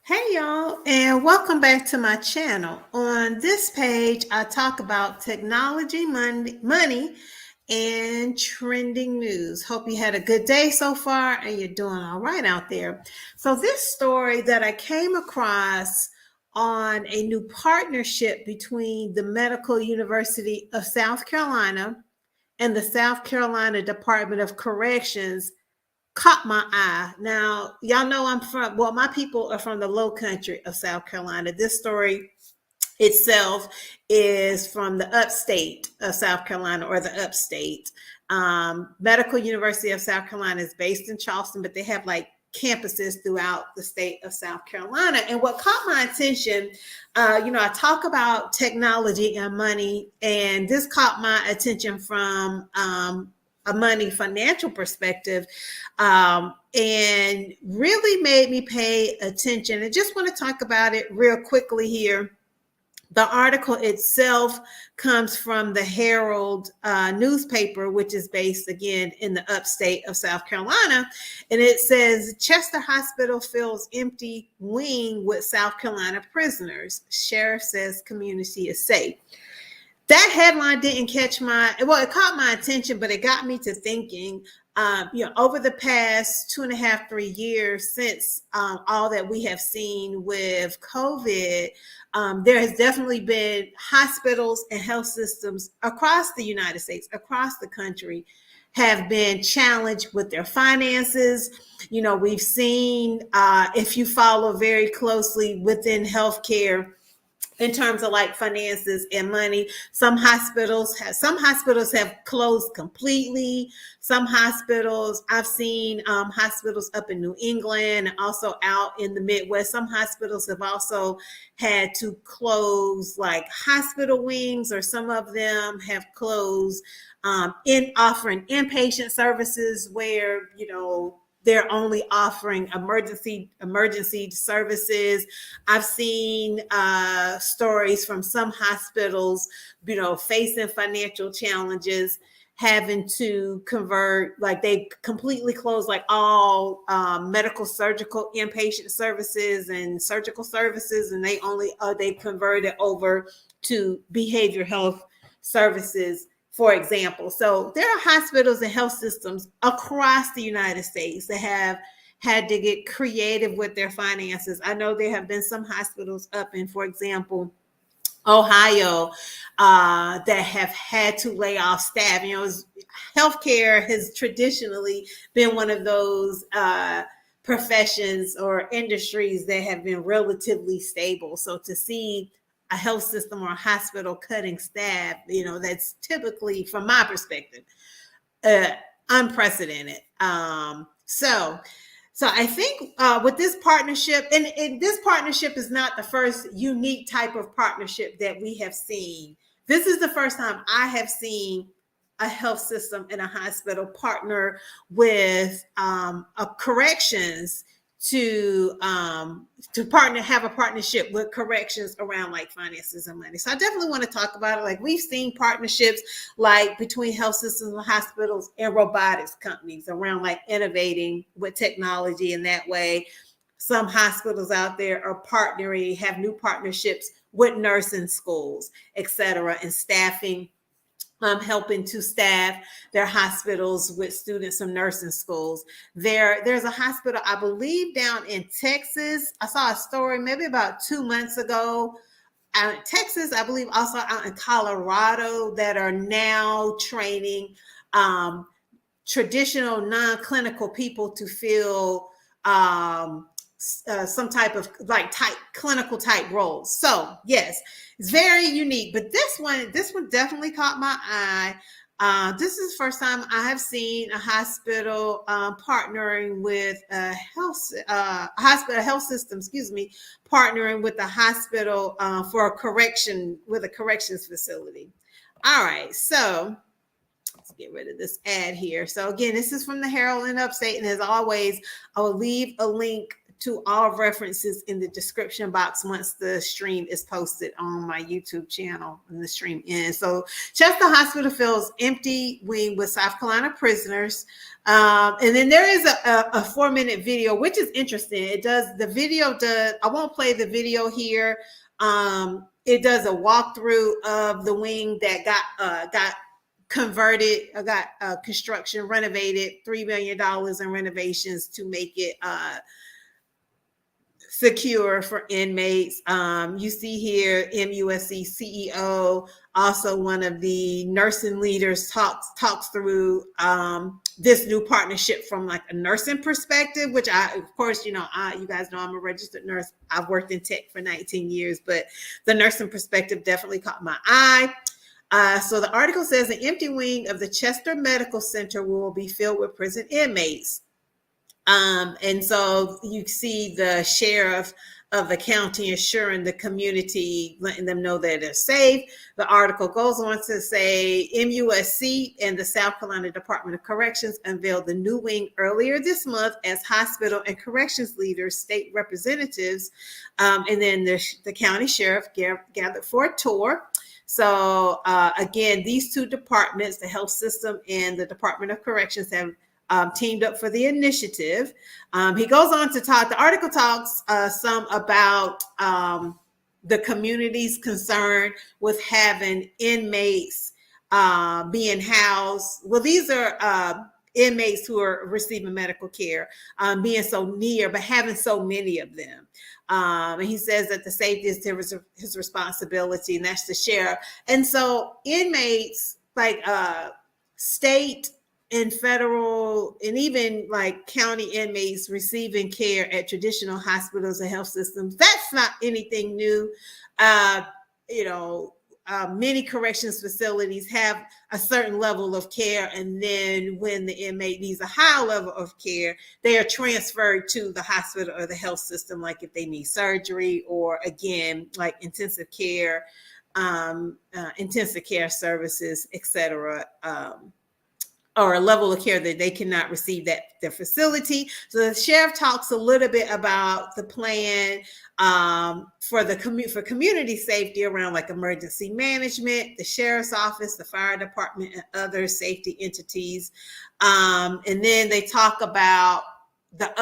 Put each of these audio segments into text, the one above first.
Hey y'all, and welcome back to my channel. On this page, I talk about technology, money, and trending news. Hope you had a good day so far and you're doing all right out there. So, this story that I came across on a new partnership between the Medical University of South Carolina and the South Carolina Department of Corrections caught my eye. Now, y'all know my people are from the low country of South Carolina. This story itself is from the upstate of South Carolina, or the upstate. Medical University of South Carolina is based in Charleston, but they have like campuses throughout the state of South Carolina. And what caught my attention, I talk about technology and money, and this caught my attention from a money financial perspective, and really made me pay attention. I just want to talk about it real quickly here. The article itself comes from the Herald newspaper, which is based again in the upstate of South Carolina. And it says Chester Hospital fills empty wing with South Carolina prisoners. Sheriff says community is safe. That headline didn't catch it caught my attention, but it got me to thinking. Over the past 2.5, 3 years since all that we have seen with COVID, there has definitely been hospitals and health systems across the United States, across the country, have been challenged with their finances. We've seen, if you follow very closely within healthcare, in terms of like finances and money, some hospitals have closed completely. Some hospitals, I've seen hospitals up in New England and also out in the Midwest. Some hospitals have also had to close like hospital wings, or some of them have closed in offering inpatient services where they're only offering emergency services. I've seen stories from some hospitals, facing financial challenges, having to convert, like they completely closed like all medical, surgical, inpatient services and surgical services, and they converted over to behavioral health services, for example. So there are hospitals and health systems across the United States that have had to get creative with their finances. I know there have been some hospitals up in, for example, Ohio, that have had to lay off staff. Healthcare has traditionally been one of those professions or industries that have been relatively stable. So to see a health system or a hospital cutting staff, that's typically, from my perspective, unprecedented. So I think with this partnership, and this partnership is not the first unique type of partnership that we have seen. This is the first time I have seen a health system and a hospital partner with a corrections have a partnership with corrections around like finances and money. So I definitely want to talk about it. Like, we've seen partnerships like between health systems and hospitals and robotics companies around like innovating with technology in that way. Some hospitals out there are have new partnerships with nursing schools, etc., and staffing, helping to staff their hospitals with students from nursing schools. There's a hospital, I believe, down in Texas. I saw a story maybe about 2 months ago out in Texas, I believe also out in Colorado, that are now training traditional non-clinical people to fill some type of like clinical type roles. So yes, it's very unique. But this one definitely caught my eye. This is the first time I have seen a hospital partnering with a health system, partnering with a hospital for a corrections facility. All right, so let's get rid of this ad here. So again, this is from the Herald in Upstate, and as always, I will leave a link to all references in the description box once the stream is posted on my YouTube channel and the stream ends. So Chester Hospital fills empty wing with South Carolina prisoners. And then there is a 4-minute video, which is interesting. I won't play the video here. It does a walkthrough of the wing that got converted, got construction renovated, $3 million in renovations to make it secure for inmates. You see here MUSC CEO, also one of the nursing leaders, talks through this new partnership from like a nursing perspective, which of course, you guys know I'm a registered nurse. I've worked in tech for 19 years, but the nursing perspective definitely caught my eye. So the article says an empty wing of the Chester Medical Center will be filled with prison inmates. And so you see the sheriff of the county assuring the community, letting them know that they're safe. The article goes on to say MUSC and the South Carolina Department of Corrections unveiled the new wing earlier this month as hospital and corrections leaders, state representatives, and then the county sheriff gathered for a tour. So again, these two departments, the health system and the Department of Corrections, have teamed up for the initiative. He goes on to talk, the article talks some about the community's concern with having inmates being housed. Well, these are inmates who are receiving medical care, being so near, but having so many of them. And he says that the safety is his responsibility, and that's the sheriff. And so inmates, like state and federal and even like county inmates receiving care at traditional hospitals and health systems, that's not anything new. Many corrections facilities have a certain level of care, and then when the inmate needs a high level of care, they are transferred to the hospital or the health system, like if they need surgery or, again, like intensive care services, etc., or a level of care that they cannot receive at their facility. So the sheriff talks a little bit about the plan for community safety around like emergency management, the sheriff's office, the fire department, and other safety entities. And then they talk about the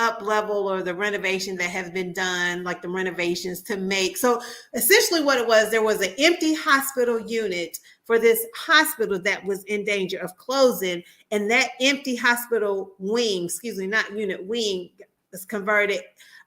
up level or the renovation that has been done, like the renovations to make. So essentially what it was, there was an empty hospital unit for this hospital that was in danger of closing. And that empty hospital wing, wing, was converted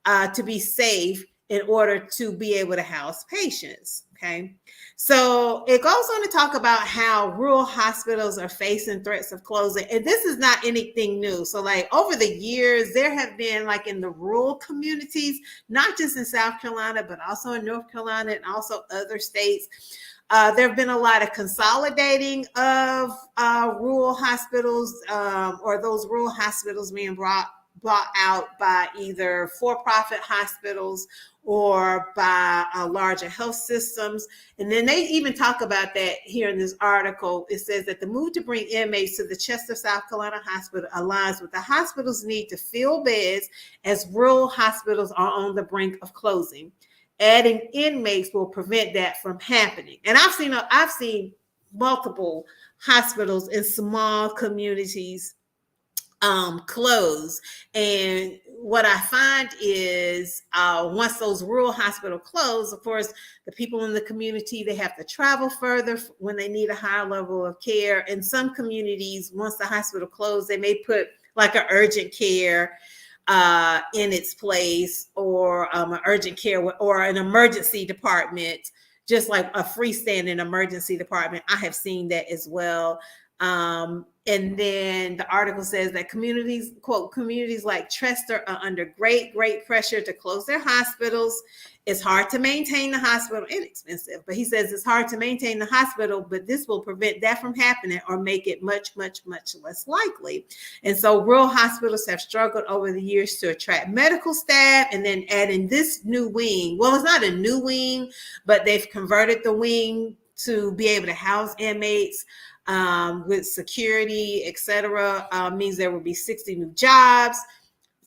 to be safe in order to be able to house patients. Okay. So it goes on to talk about how rural hospitals are facing threats of closing. And this is not anything new. So like over the years, there have been like in the rural communities, not just in South Carolina, but also in North Carolina and also other states. There have been a lot of consolidating of rural hospitals or those rural hospitals being bought out by either for-profit hospitals or by larger health systems. And then they even talk about that here in this article. It says that the move to bring inmates to the Chester, South Carolina hospital aligns with the hospital's need to fill beds as rural hospitals are on the brink of closing. Adding inmates will prevent that from happening. And I've seen multiple hospitals in small communities close. And what I find is once those rural hospitals close, of course, the people in the community, they have to travel further when they need a higher level of care. In some communities, once the hospital closed, they may put like an urgent care in its place, or an urgent care or an emergency department, just like a freestanding emergency department. I have seen that as well. And then the article says that communities, quote, communities like Chester are under great pressure to close their hospitals. It's hard to maintain the hospital, inexpensive, but he says it's hard to maintain the hospital, but this will prevent that from happening or make it much less likely. And so rural hospitals have struggled over the years to attract medical staff, and then adding this new wing. Well, it's not a new wing, but they've converted the wing to be able to house inmates with security, etc. Means there will be 60 new jobs.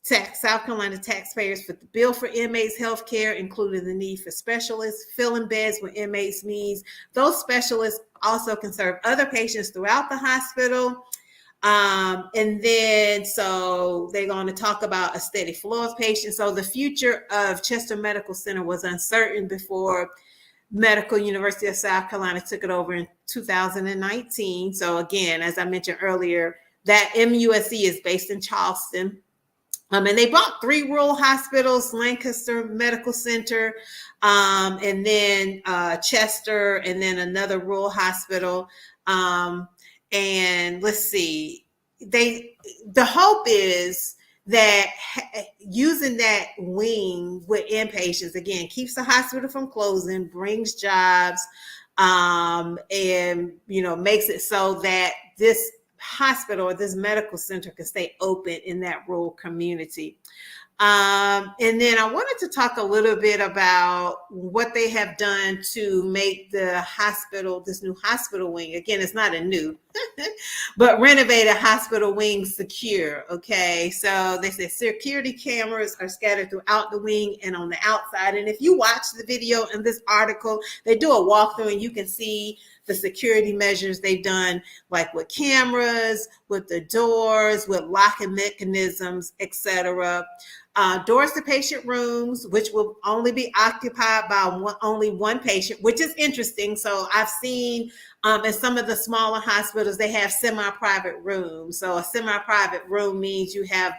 South Carolina taxpayers foot the bill for inmates' health care, including the need for specialists, filling beds with inmates' needs. Those specialists also can serve other patients throughout the hospital. And then, so they're going to talk about a steady flow of patients. So the future of Chester Medical Center was uncertain before Medical University of South Carolina took it over in 2019. So again, as I mentioned earlier, that MUSC is based in Charleston. And they bought 3 rural hospitals: Lancaster Medical Center, and then Chester, and then another rural hospital. And let's see, the hope is that using that wing with inpatients, again, keeps the hospital from closing, brings jobs, and, makes it so that this hospital or this medical center can stay open in that rural community. And then I wanted to talk a little bit about what they have done to make the hospital, this new hospital wing, again, it's not a new, but renovated hospital wing secure. Okay. So they say security cameras are scattered throughout the wing and on the outside. And if you watch the video in this article, they do a walkthrough and you can see the security measures they've done, like with cameras, with the doors, with locking mechanisms, etc. Doors to patient rooms, which will only be occupied by only one patient, which is interesting. So I've seen in some of the smaller hospitals, they have semi-private rooms. So a semi-private room means you have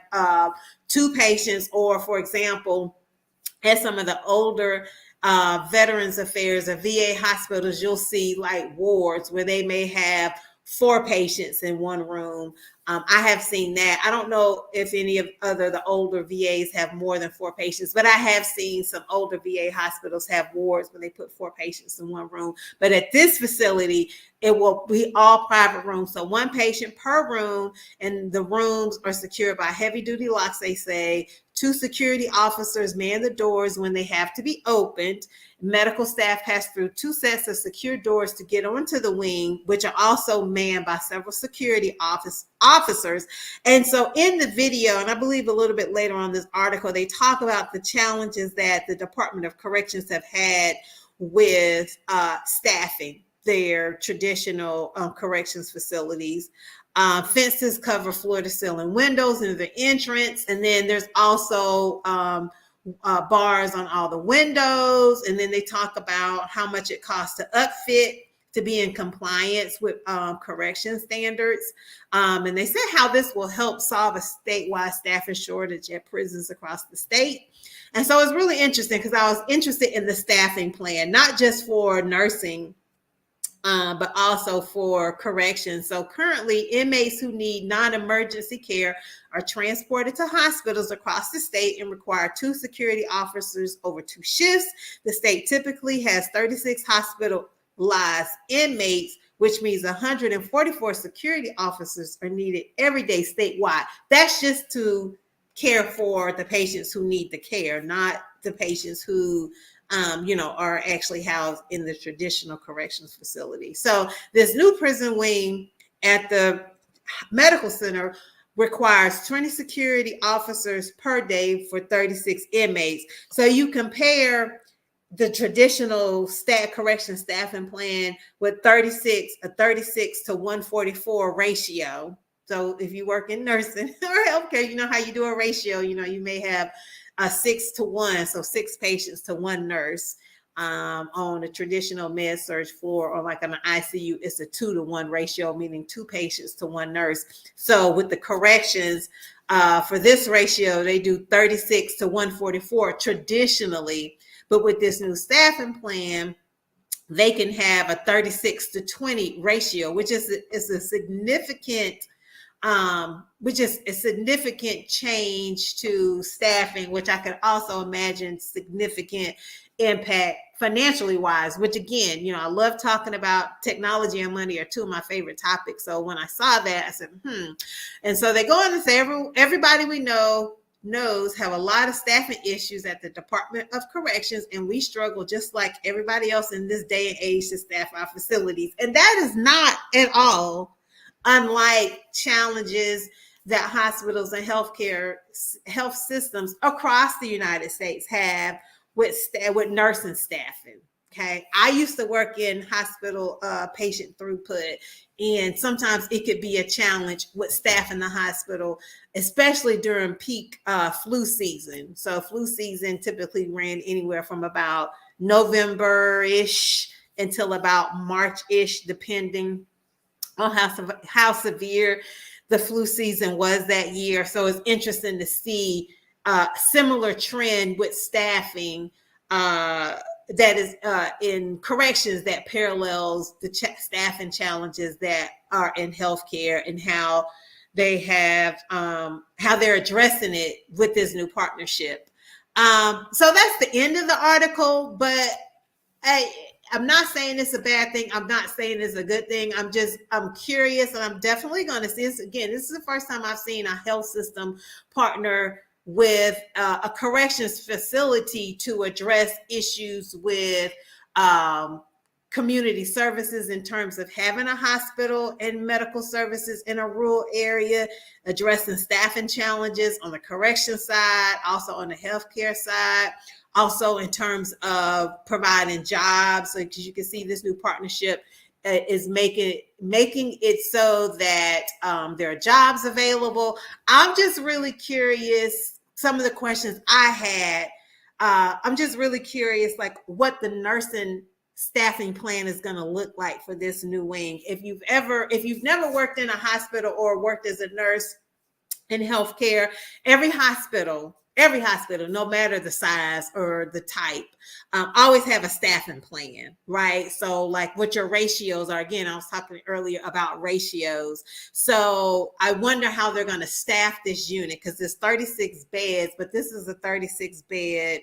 2 patients, or for example, at some of the older Veterans Affairs or VA hospitals, you'll see like wards where they may have 4 patients in one room. I have seen that. I don't know if any of the older VAs have more than 4 patients, but I have seen some older VA hospitals have wards where they put 4 patients in one room. But at this facility, it will be all private rooms. So 1 patient per room, and the rooms are secured by heavy duty locks, they say. 2 security officers man the doors when they have to be opened. Medical staff pass through 2 sets of secure doors to get onto the wing, which are also manned by several security officers. And so in the video, and I believe a little bit later on this article, they talk about the challenges that the Department of Corrections have had with staffing their traditional corrections facilities. Fences cover floor to ceiling windows in the entrance. And then there's also bars on all the windows. And then they talk about how much it costs to upfit to be in compliance with correction standards. And they said how this will help solve a statewide staffing shortage at prisons across the state. And so it's really interesting because I was interested in the staffing plan, not just for nursing, but also for corrections. So currently, inmates who need non-emergency care are transported to hospitals across the state and require 2 security officers over 2 shifts. The state typically has 36 hospitalized inmates, which means 144 security officers are needed every day statewide. That's just to care for the patients who need the care, not the patients who are actually housed in the traditional corrections facility. So this new prison wing at the medical center requires 20 security officers per day for 36 inmates. So you compare the traditional correction staffing plan with a 36 to 144 ratio. So if you work in nursing or healthcare, you know how you do a ratio, you may have a 6 to 1, so 6 patients to 1 nurse. On a traditional med surg floor, or like on an ICU, it's a 2 to 1 ratio, meaning 2 patients to 1 nurse. So with the corrections, for this ratio, they do 36 to 144 traditionally. But with this new staffing plan, they can have a 36 to 20 ratio, which is a significant change to staffing, which I could also imagine significant impact financially wise, which again, I love talking about technology and money are 2 of my favorite topics. So when I saw that, I said, And so they go on to say everybody we knows have a lot of staffing issues at the Department of Corrections, and we struggle just like everybody else in this day and age to staff our facilities. And that is not at all unlike challenges that hospitals and health systems across the United States have with nursing staffing. Okay, I used to work in hospital patient throughput, and sometimes it could be a challenge with staff in the hospital, especially during peak flu season. So flu season typically ran anywhere from about November-ish until about March-ish, depending on how severe the flu season was that year. So it's interesting to see a similar trend with staffing that is in corrections that parallels the staffing challenges that are in healthcare, and how they have how they're addressing it with this new partnership. So that's the end of the article, but I'm not saying it's a bad thing. I'm not saying it's a good thing. I'm curious, and I'm definitely going to see this again. This is the first time I've seen a health system partner with a corrections facility to address issues with community services in terms of having a hospital and medical services in a rural area, addressing staffing challenges on the correction side, also on the healthcare side, also in terms of providing jobs. So because you can see this new partnership is making it so that there are jobs available. I'm just really curious. Some of the questions I had, I'm just really curious, like what the nursing staffing plan is going to look like for this new wing. If you've never worked in a hospital or worked as a nurse in healthcare, every hospital, no matter the size or the type, always have a staffing plan, right? So like what your ratios are. Again, I was talking earlier about ratios. So I wonder how they're going to staff this unit, because there's 36 beds, but this is a 36 bed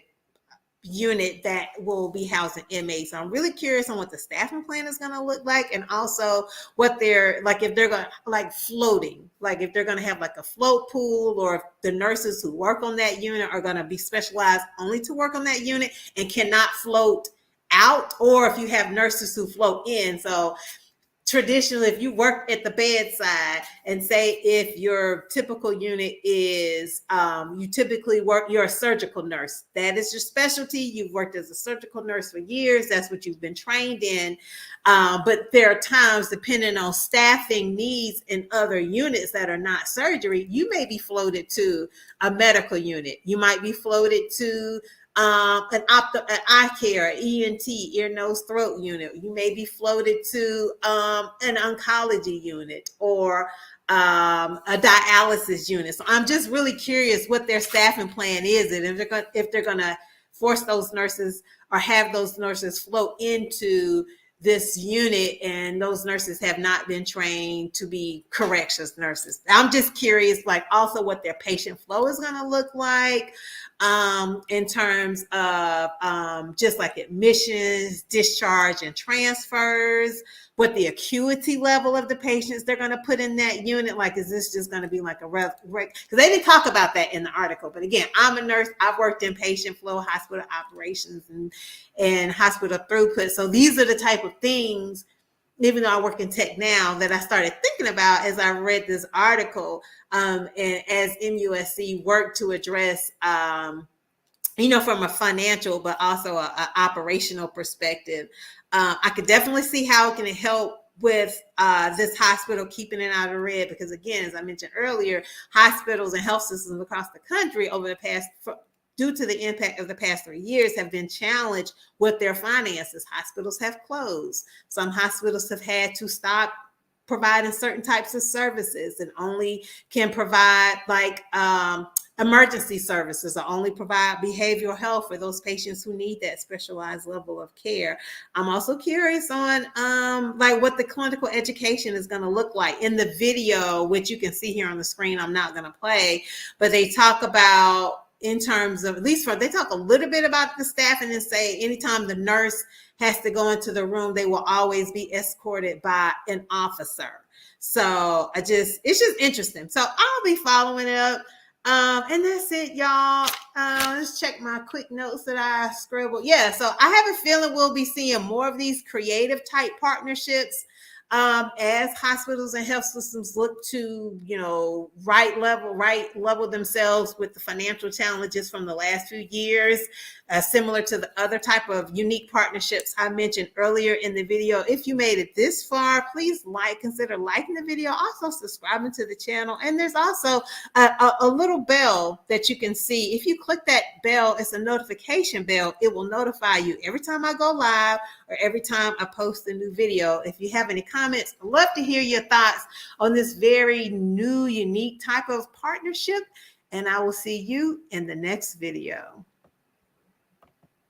unit that will be housing inmates. So I'm really curious on what the staffing plan is going to look like, and also what they're like, if they're going to like floating, like if they're going to have like a float pool, or if the nurses who work on that unit are going to be specialized only to work on that unit and cannot float out, or if you have nurses who float in. So traditionally, if you work at the bedside, and say if your typical unit is, you typically you're a surgical nurse. That is your specialty. You've worked as a surgical nurse for years. That's what you've been trained in. But there are times, depending on staffing needs in other units that are not surgery, you may be floated to a medical unit. You might be floated to an eye care, ENT, ear, nose, throat unit. You may be floated to an oncology unit, or a dialysis unit. So I'm just really curious what their staffing plan is, and if they're going to force those nurses or have those nurses float into this unit, and those nurses have not been trained to be corrections nurses. I'm just curious, like also what their patient flow is going to look like, in terms of just like admissions, discharge, and transfers, what the acuity level of the patients they're going to put in that unit. Like, is this just going to be like a because they didn't talk about that in the article. But again, I'm a nurse. I've worked in patient flow, hospital operations, and hospital throughput. So these are the type of things, even though I work in tech now, that I started thinking about as I read this article, and as MUSC worked to address, from a financial, but also a operational perspective. I could definitely see how it can help with this hospital keeping it out of the red, because again, as I mentioned earlier, hospitals and health systems across the country over the past, due to the impact of the past 3 years, have been challenged with their finances. Hospitals have closed. Some hospitals have had to stop providing certain types of services and only can provide like emergency services, or only provide behavioral health for those patients who need that specialized level of care. I'm also curious on like what the clinical education is going to look like. In the video, which you can see here on the screen, I'm not going to play, but they talk about, in terms of, they talk a little bit about the staffing, and say anytime the nurse has to go into the room, they will always be escorted by an officer. So it's just interesting. So I'll be following it up. And that's it, y'all. Let's check my quick notes that I scribbled. Yeah, so I have a feeling we'll be seeing more of these creative type partnerships As hospitals and health systems look to, right level themselves with the financial challenges from the last few years, similar to the other type of unique partnerships I mentioned earlier in the video. If you made it this far, please consider liking the video, also subscribing to the channel. And there's also a little bell that you can see. If you click that bell, it's a notification bell. It will notify you every time I go live or every time I post a new video. If you have any comments, I'd love to hear your thoughts on this very new, unique type of partnership. And I will see you in the next video.